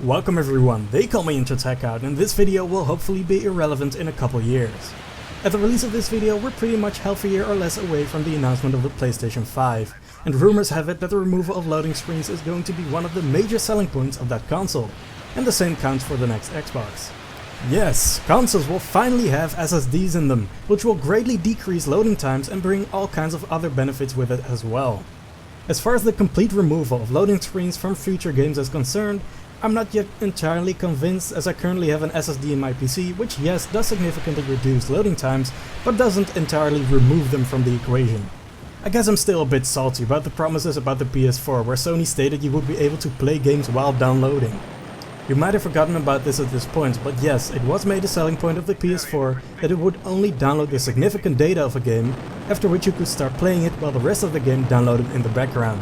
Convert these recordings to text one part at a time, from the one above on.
Welcome everyone, they call me IntroTechOut, and this video will hopefully be irrelevant in a couple years. At the release of this video we're pretty much half a year or less away from the announcement of the PlayStation 5, and rumors have it that the removal of loading screens is going to be one of the major selling points of that console, and the same counts for the next Xbox. Yes, consoles will finally have SSDs in them, which will greatly decrease loading times and bring all kinds of other benefits with it as well. As far as the complete removal of loading screens from future games is concerned, I'm not yet entirely convinced, as I currently have an SSD in my PC, which yes does significantly reduce loading times, but doesn't entirely remove them from the equation. I guess I'm still a bit salty about the promises about the PS4, where Sony stated you would be able to play games while downloading. You might have forgotten about this at this point, but yes, it was made a selling point of the PS4 that it would only download the significant data of a game, after which you could start playing it while the rest of the game downloaded in the background.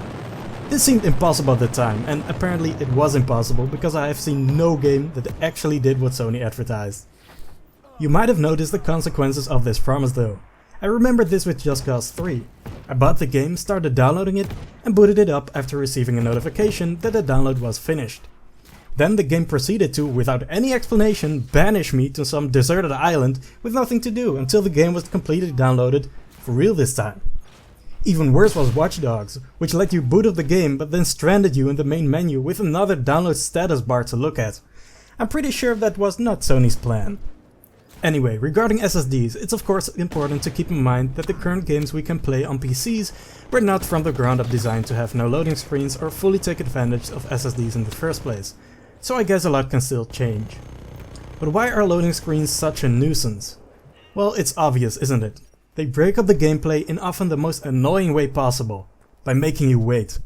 This seemed impossible at the time, and apparently it was impossible because I have seen no game that actually did what Sony advertised. You might have noticed the consequences of this promise though. I remembered this with Just Cause 3. I bought the game, started downloading it, and booted it up after receiving a notification that the download was finished. Then the game proceeded to, without any explanation, banish me to some deserted island with nothing to do until the game was completely downloaded, for real this time. Even worse was Watch Dogs, which let you boot up the game but then stranded you in the main menu with another download status bar to look at. I'm pretty sure that was not Sony's plan. Anyway, regarding SSDs, it's of course important to keep in mind that the current games we can play on PCs were not from the ground up designed to have no loading screens or fully take advantage of SSDs in the first place, so I guess a lot can still change. But why are loading screens such a nuisance? Well, it's obvious, isn't it? They break up the gameplay in often the most annoying way possible, by making you wait.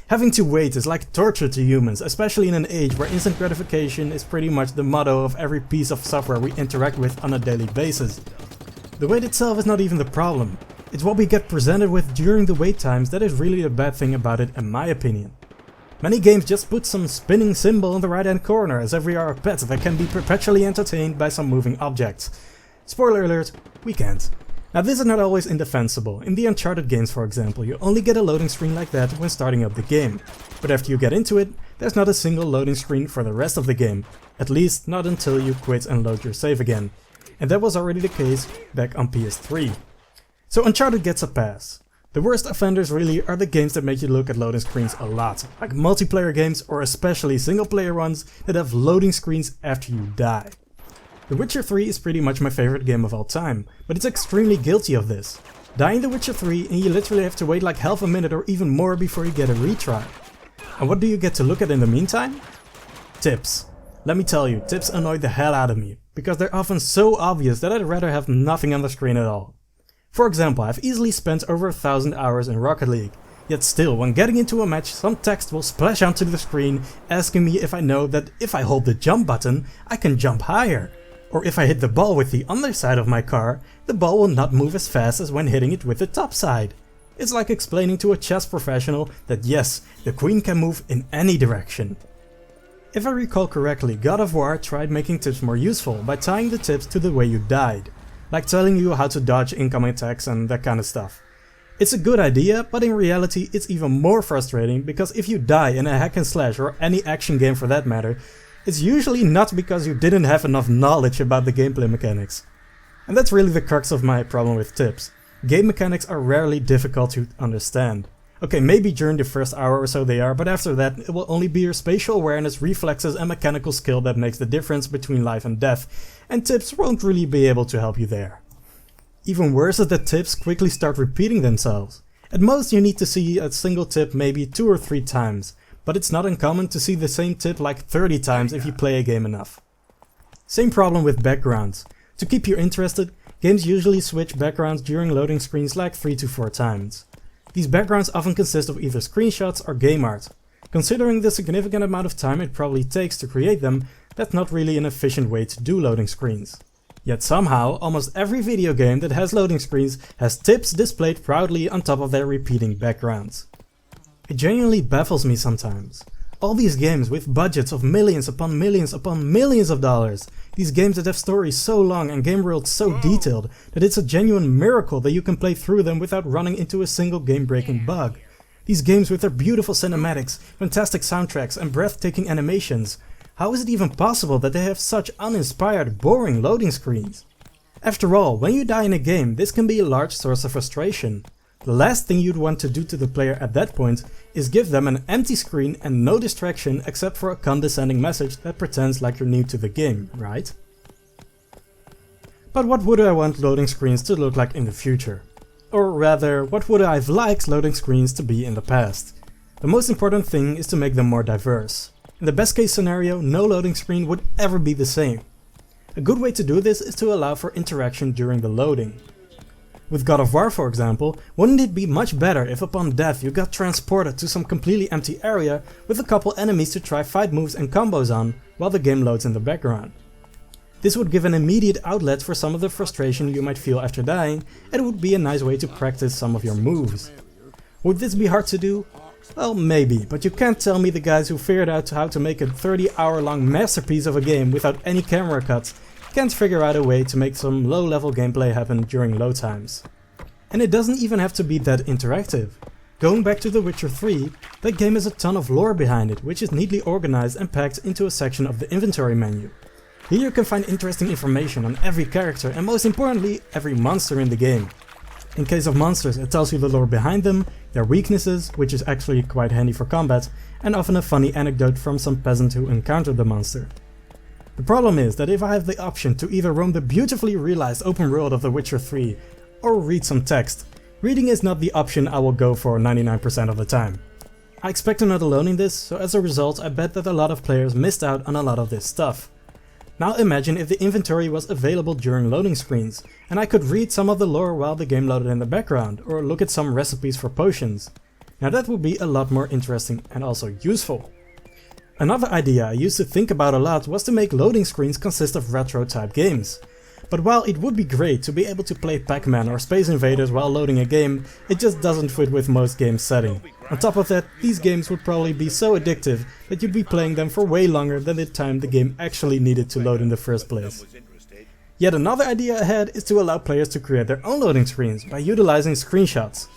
Having to wait is like torture to humans, especially in an age where instant gratification is pretty much the motto of every piece of software we interact with on a daily basis. The wait itself is not even the problem, it's what we get presented with during the wait times that is really the bad thing about it in my opinion. Many games just put some spinning symbol in the right hand corner as if we are a pet that can be perpetually entertained by some moving objects. Spoiler alert, we can't. Now this is not always indefensible. In the Uncharted games for example, you only get a loading screen like that when starting up the game. But after you get into it, there's not a single loading screen for the rest of the game. At least not until you quit and load your save again. And that was already the case back on PS3. So Uncharted gets a pass. The worst offenders really are the games that make you look at loading screens a lot, like multiplayer games or especially single player ones that have loading screens after you die. The Witcher 3 is pretty much my favorite game of all time, but it's extremely guilty of this. Die in The Witcher 3 and you literally have to wait like half a minute or even more before you get a retry. And what do you get to look at in the meantime? Tips. Let me tell you, tips annoy the hell out of me, because they're often so obvious that I'd rather have nothing on the screen at all. For example, I've easily spent over 1,000 hours in Rocket League, yet still when getting into a match some text will splash onto the screen asking me if I know that if I hold the jump button I can jump higher. Or if I hit the ball with the underside of my car, the ball will not move as fast as when hitting it with the top side. It's like explaining to a chess professional that yes, the queen can move in any direction. If I recall correctly, God of War tried making tips more useful by tying the tips to the way you died. Like telling you how to dodge incoming attacks and that kind of stuff. It's a good idea, but in reality it's even more frustrating because if you die in a hack and slash or any action game for that matter, it's usually not because you didn't have enough knowledge about the gameplay mechanics. And that's really the crux of my problem with tips. Game mechanics are rarely difficult to understand. Okay, maybe during the first hour or so they are, but after that it will only be your spatial awareness, reflexes and mechanical skill that makes the difference between life and death, and tips won't really be able to help you there. Even worse is that tips quickly start repeating themselves. At most you need to see a single tip maybe 2 or 3 times. But it's not uncommon to see the same tip like 30 times if you play a game enough. Same problem with backgrounds. To keep you interested, games usually switch backgrounds during loading screens like 3 to 4 times. These backgrounds often consist of either screenshots or game art. Considering the significant amount of time it probably takes to create them, that's not really an efficient way to do loading screens. Yet somehow, almost every video game that has loading screens has tips displayed proudly on top of their repeating backgrounds. It genuinely baffles me sometimes. All these games with budgets of millions upon millions upon millions of dollars, these games that have stories so long and game worlds so detailed that it's a genuine miracle that you can play through them without running into a single game-breaking bug. These games with their beautiful cinematics, fantastic soundtracks and breathtaking animations. How is it even possible that they have such uninspired, boring loading screens? After all, when you die in a game, this can be a large source of frustration. The last thing you'd want to do to the player at that point is give them an empty screen and no distraction except for a condescending message that pretends like you're new to the game, right? But what would I want loading screens to look like in the future? Or rather, what would I have liked loading screens to be in the past? The most important thing is to make them more diverse. In the best case scenario, no loading screen would ever be the same. A good way to do this is to allow for interaction during the loading. With God of War, for example, wouldn't it be much better if upon death you got transported to some completely empty area with a couple enemies to try fight moves and combos on while the game loads in the background? This would give an immediate outlet for some of the frustration you might feel after dying, and it would be a nice way to practice some of your moves. Would this be hard to do? Well, maybe, but you can't tell me the guys who figured out how to make a 30-hour-long masterpiece of a game without any camera cuts can't figure out a way to make some low-level gameplay happen during load times. And it doesn't even have to be that interactive. Going back to The Witcher 3, that game has a ton of lore behind it, which is neatly organized and packed into a section of the inventory menu. Here you can find interesting information on every character and most importantly, every monster in the game. In case of monsters, it tells you the lore behind them, their weaknesses, which is actually quite handy for combat, and often a funny anecdote from some peasant who encountered the monster. The problem is that if I have the option to either roam the beautifully realized open world of The Witcher 3 or read some text, reading is not the option I will go for 99% of the time. I expect to not alone in this, so as a result I bet that a lot of players missed out on a lot of this stuff. Now imagine if the inventory was available during loading screens, and I could read some of the lore while the game loaded in the background, or look at some recipes for potions. Now that would be a lot more interesting and also useful. Another idea I used to think about a lot was to make loading screens consist of retro type games. But while it would be great to be able to play Pac-Man or Space Invaders while loading a game, it just doesn't fit with most games' setting. On top of that, these games would probably be so addictive that you'd be playing them for way longer than the time the game actually needed to load in the first place. Yet another idea I had is to allow players to create their own loading screens by utilizing screenshots.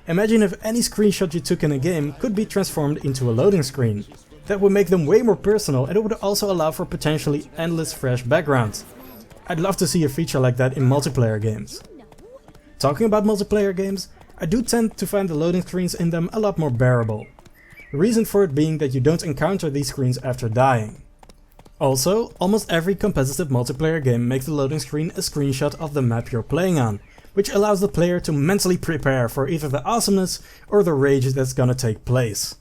Imagine if any screenshot you took in a game could be transformed into a loading screen. That would make them way more personal, and it would also allow for potentially endless fresh backgrounds. I'd love to see a feature like that in multiplayer games. Talking about multiplayer games, I do tend to find the loading screens in them a lot more bearable. The reason for it being that you don't encounter these screens after dying. Also, almost every competitive multiplayer game makes the loading screen a screenshot of the map you're playing on, which allows the player to mentally prepare for either the awesomeness or the rage that's gonna take place.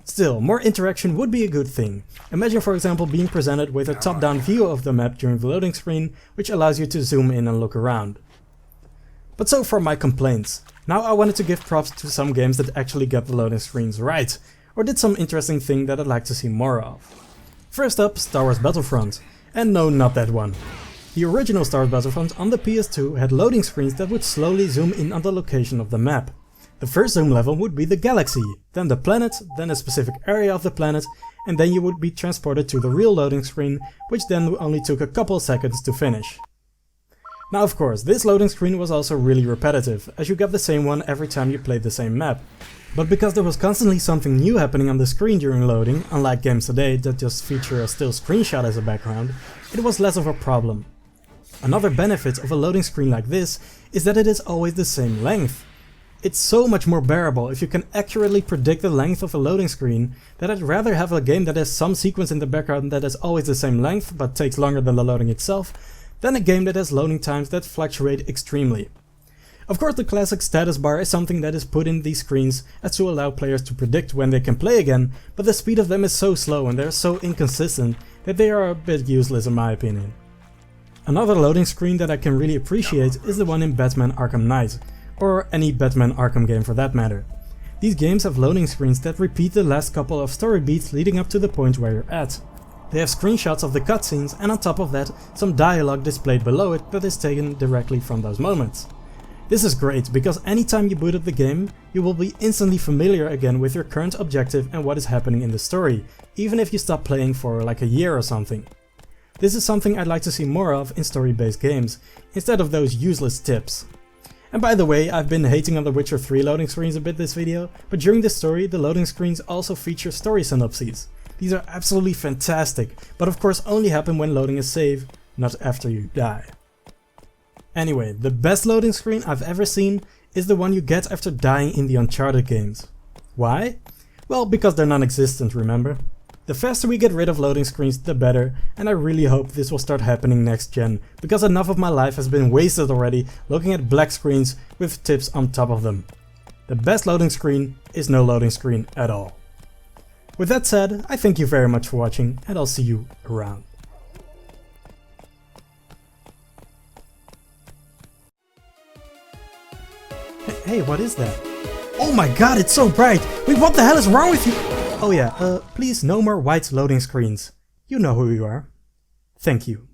Still, more interaction would be a good thing. Imagine for example being presented with a top-down view of the map during the loading screen, which allows you to zoom in and look around. But so far my complaints. Now I wanted to give props to some games that actually got the loading screens right, or did some interesting thing that I'd like to see more of. First up, Star Wars Battlefront. And no, not that one. The original Star Wars Battlefront on the PS2 had loading screens that would slowly zoom in on the location of the map. The first zoom level would be the galaxy, then the planet, then a specific area of the planet, and then you would be transported to the real loading screen, which then only took a couple seconds to finish. Now of course, this loading screen was also really repetitive, as you got the same one every time you played the same map. But because there was constantly something new happening on the screen during loading, unlike games today that just feature a still screenshot as a background, it was less of a problem. Another benefit of a loading screen like this is that it is always the same length. It's so much more bearable if you can accurately predict the length of a loading screen that I'd rather have a game that has some sequence in the background that is always the same length but takes longer than the loading itself, than a game that has loading times that fluctuate extremely. Of course the classic status bar is something that is put in these screens as to allow players to predict when they can play again, but the speed of them is so slow and they're so inconsistent that they are a bit useless in my opinion. Another loading screen that I can really appreciate is the one in Batman Arkham Knight, or any Batman Arkham game for that matter. These games have loading screens that repeat the last couple of story beats leading up to the point where you're at. They have screenshots of the cutscenes and on top of that some dialogue displayed below it that is taken directly from those moments. This is great because anytime you boot up the game, you will be instantly familiar again with your current objective and what is happening in the story, even if you stop playing for like a year or something. This is something I'd like to see more of in story-based games, instead of those useless tips. And by the way, I've been hating on the Witcher 3 loading screens a bit this video, but during this story the loading screens also feature story synopses. These are absolutely fantastic, but of course only happen when loading a save, not after you die. Anyway, the best loading screen I've ever seen is the one you get after dying in the Uncharted games. Why? Well, because they're non-existent, remember? The faster we get rid of loading screens, the better, and I really hope this will start happening next gen, because enough of my life has been wasted already looking at black screens with tips on top of them. The best loading screen is no loading screen at all. With that said, I thank you very much for watching, and I'll see you around. Hey, what is that? Oh my god, it's so bright! Wait, what the hell is wrong with you? Oh yeah, please no more white loading screens. You know who you are. Thank you.